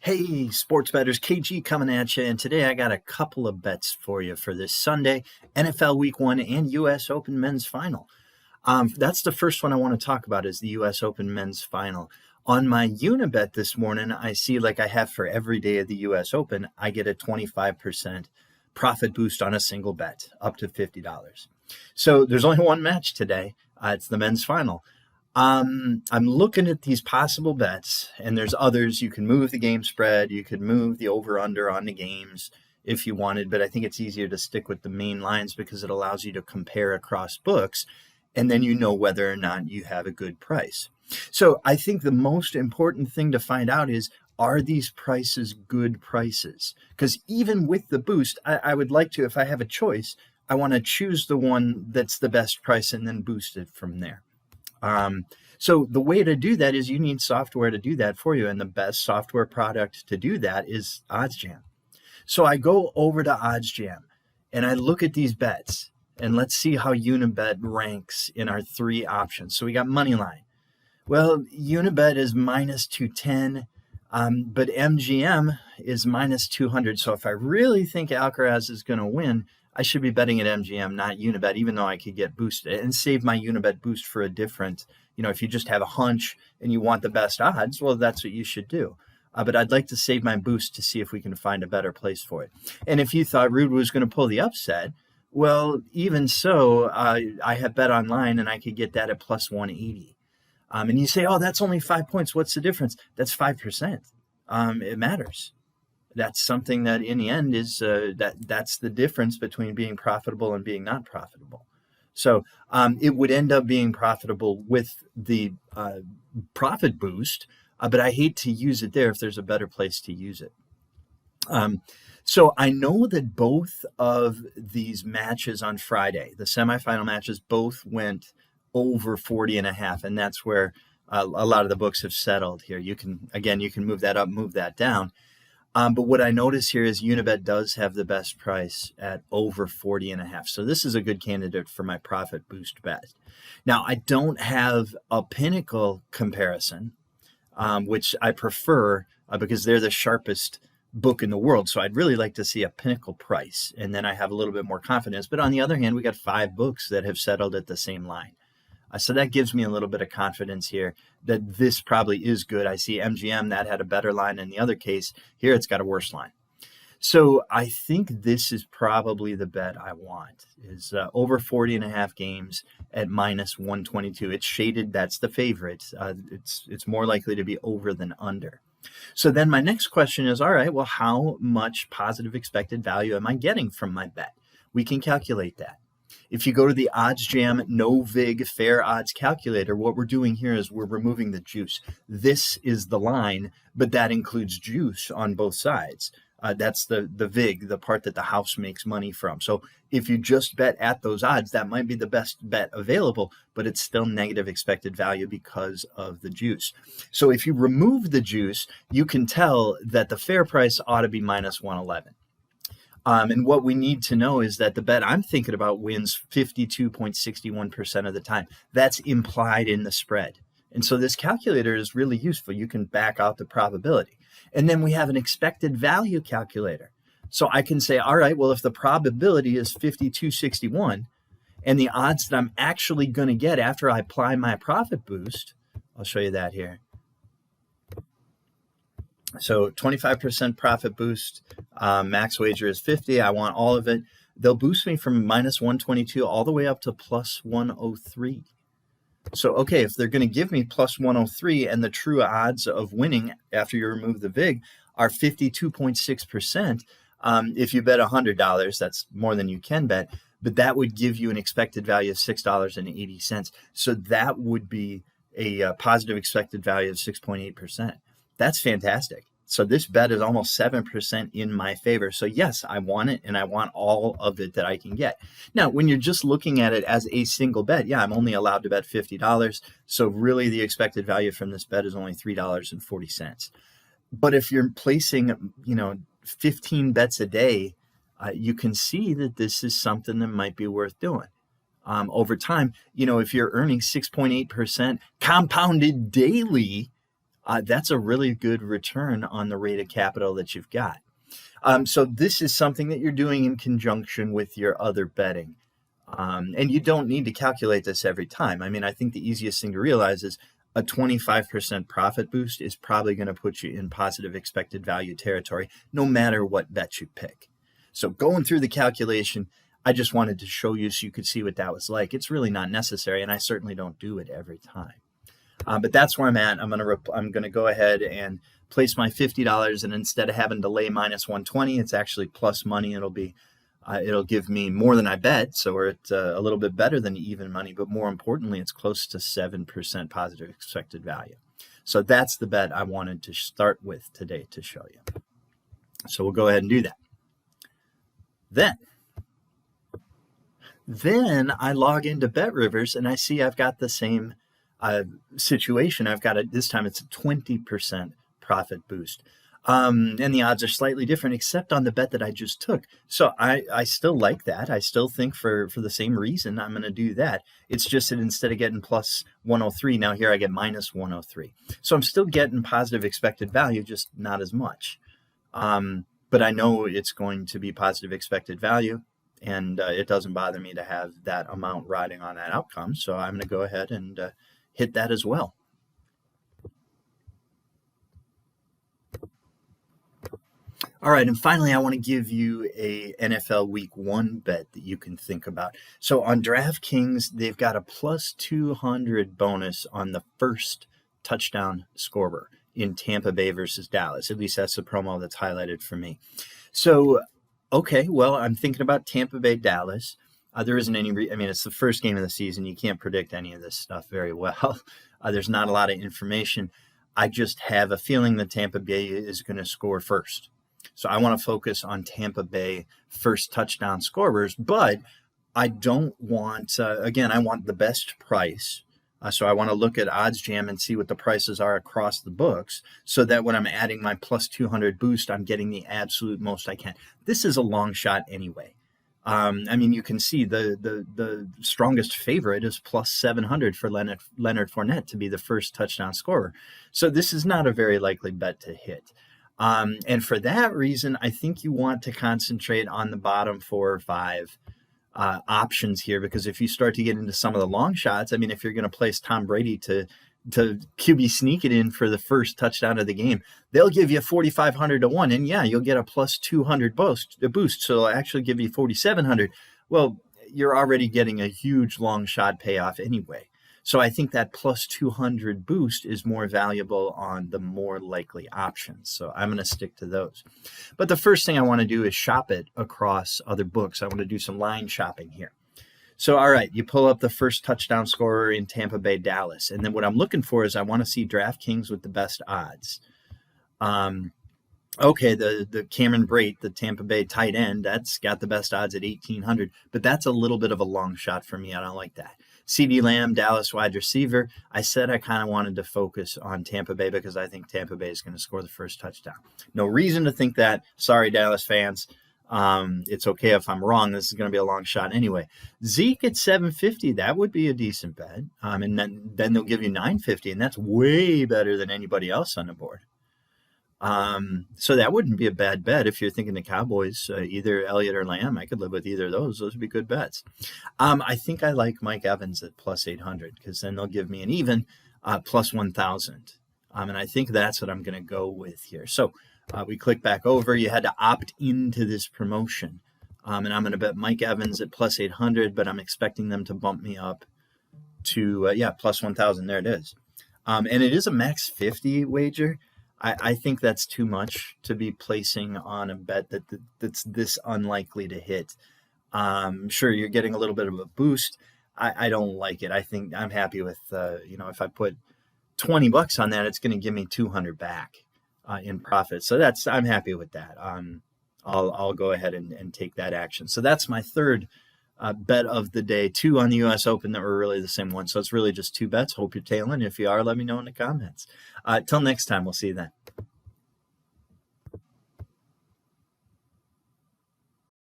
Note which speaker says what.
Speaker 1: Hey, sports bettors, KG coming at you, and today I got a couple of bets for you for this Sunday, NFL Week 1 and U.S. Open Men's Final. That's the first one I want to talk about is the U.S. Open Men's Final. On my Unibet this morning, I see like I have for every day of the U.S. Open, I get a 25% profit boost on a single bet, up to $50. So there's only one match today. It's the men's final. I'm looking at these possible bets, and there's others. You can move the game spread. You could move the over-under on the games if you wanted, but I think it's easier to stick with the main lines because it allows you to compare across books, and then you know whether or not you have a good price. So I think the most important thing to find out is, are these prices good prices? Because even with the boost, I would like to, if I have a choice, I want to choose the one that's the best price and then boost it from there. So the way to do that is you need software to do that for you. And the best software product to do that is OddsJam. So I go over to OddsJam and I look at these bets and let's see how Unibet ranks in our three options. So we got Moneyline. Well, Unibet is minus 210, but MGM is minus 200. So if I really think Alcaraz is going to win, I should be betting at MGM, not Unibet, even though I could get boosted and save my Unibet boost for a different, if you just have a hunch and you want the best odds, well, that's what you should do. But I'd like to save my boost to see if we can find a better place for it. And if you thought Ruud was going to pull the upset, well, even so, I have Bet Online and I could get that at plus 180. And you say, oh, that's only 5 points. What's the difference? That's 5%. It matters. That's something that in the end is that's the difference between being profitable and being not profitable. So it would end up being profitable with the profit boost, but I hate to use it there if there's a better place to use it. So I know that both of these matches on Friday, the semifinal matches, both went over 40.5, and that's where a lot of the books have settled here. You can move that up, move that down. But what I notice here is Unibet does have the best price at over 40.5. So this is a good candidate for my profit boost bet. Now, I don't have a Pinnacle comparison, which I prefer because they're the sharpest book in the world. So I'd really like to see a Pinnacle price, and then I have a little bit more confidence. But on the other hand, we got 5 books that have settled at the same line. So that gives me a little bit of confidence here that this probably is good. I see MGM, that had a better line in the other case. Here it's got a worse line. So I think this is probably the bet I want, is over 40.5 games at minus 122. It's shaded. That's the favorite. It's more likely to be over than under. So then my next question is, all right, well, how much positive expected value am I getting from my bet? We can calculate that. If you go to the OddsJam No Vig Fair Odds Calculator, what we're doing here is we're removing the juice. This is the line, but that includes juice on both sides. That's the vig, the part that the house makes money from. So if you just bet at those odds, that might be the best bet available, but it's still negative expected value because of the juice. So if you remove the juice, you can tell that the fair price ought to be minus 111. And what we need to know is that the bet I'm thinking about wins 52.61% of the time. That's implied in the spread. And so this calculator is really useful. You can back out the probability. And then we have an expected value calculator. So I can say, all right, well, if the probability is 52.61 and the odds that I'm actually going to get after I apply my profit boost, I'll show you that here. So 25% profit boost, max wager is 50. I want all of it. They'll boost me from minus 122 all the way up to plus 103. So, okay, if they're going to give me plus 103 and the true odds of winning after you remove the VIG are 52.6%, if you bet $100, that's more than you can bet, but that would give you an expected value of $6.80. So that would be a positive expected value of 6.8%. That's fantastic. So this bet is almost 7% in my favor. So yes, I want it, and I want all of it that I can get. Now, when you're just looking at it as a single bet, yeah, I'm only allowed to bet $50. So really the expected value from this bet is only $3.40. But if you're placing, 15 bets a day, you can see that this is something that might be worth doing. Over time, if you're earning 6.8% compounded daily, that's a really good return on the rate of capital that you've got. So this is something that you're doing in conjunction with your other betting. And you don't need to calculate this every time. I mean, I think the easiest thing to realize is a 25% profit boost is probably going to put you in positive expected value territory, no matter what bet you pick. So going through the calculation, I just wanted to show you so you could see what that was like. It's really not necessary, and I certainly don't do it every time. But that's where I'm at. I'm going to go ahead and place my $50, and instead of having to lay minus 120, it's actually plus money. It'll give me more than I bet, so we're at a little bit better than even money, but more importantly, it's close to 7% positive expected value. So that's the bet I wanted to start with today to show you. So we'll go ahead and do that. Then I log into BetRivers, and I see I've got the same situation. I've got this time it's a 20% profit boost. And the odds are slightly different, except on the bet that I just took. So I still like that. I still think for the same reason, I'm going to do that. It's just that instead of getting plus 103, now here I get minus 103. So I'm still getting positive expected value, just not as much. But I know it's going to be positive expected value, and it doesn't bother me to have that amount riding on that outcome. So I'm going to go ahead and hit that as well. All right, and finally, I want to give you a NFL Week 1 bet that you can think about. So on DraftKings, they've got a plus 200 bonus on the first touchdown scorer in Tampa Bay versus Dallas. At least that's the promo that's highlighted for me. So, okay, well, I'm thinking about Tampa Bay, Dallas. There isn't any, it's the first game of the season. You can't predict any of this stuff very well. There's not a lot of information. I just have a feeling that Tampa Bay is going to score first. So I want to focus on Tampa Bay first touchdown scorers, but I don't want, again, I want the best price. So I want to look at OddsJam and see what the prices are across the books so that when I'm adding my plus 200 boost, I'm getting the absolute most I can. This is a long shot anyway. You can see the strongest favorite is plus 700 for Leonard Fournette to be the first touchdown scorer. So this is not a very likely bet to hit. And for that reason, I think you want to concentrate on the bottom 4 or 5 options here, because if you start to get into some of the long shots, if you're going to place Tom Brady to QB sneak it in for the first touchdown of the game, they'll give you 4,500 to 1, and yeah, you'll get a plus 200 boost. So it'll actually give you 4,700. Well, you're already getting a huge long shot payoff anyway. So I think that plus 200 boost is more valuable on the more likely options. So I'm going to stick to those. But the first thing I want to do is shop it across other books. I want to do some line shopping here. So, all right, you pull up the first touchdown scorer in Tampa Bay, Dallas. And then what I'm looking for is I want to see DraftKings with the best odds. Okay, the Cameron Brate, the Tampa Bay tight end, that's got the best odds at 1,800. But that's a little bit of a long shot for me. I don't like that. CeeDee Lamb, Dallas wide receiver. I said I kind of wanted to focus on Tampa Bay because I think Tampa Bay is going to score the first touchdown. No reason to think that. Sorry, Dallas fans. It's okay if I'm wrong. This is going to be a long shot anyway. Zeke at 750, that would be a decent bet. And then they'll give you 950, and that's way better than anybody else on the board. So that wouldn't be a bad bet if you're thinking the Cowboys, either Elliott or Lamb. I could live with either of those. Those would be good bets. I think I like Mike Evans at plus 800 because then they'll give me an even plus 1,000. And I think that's what I'm going to go with here. So we click back over. You had to opt into this promotion. And I'm going to bet Mike Evans at plus 800, but I'm expecting them to bump me up to, plus 1,000. There it is. And it is a max 50 wager. I think that's too much to be placing on a bet that's this unlikely to hit. Sure, you're getting a little bit of a boost. I don't like it. I think I'm happy with, if I put $20 on that, it's going to give me 200 back in profit. So I'm happy with that. I'll go ahead and take that action. So that's my third bet of the day. 2 on the U.S. Open that were really the same one. So it's really just 2 bets. Hope you're tailing. If you are, let me know in the comments. Till next time, we'll see you then.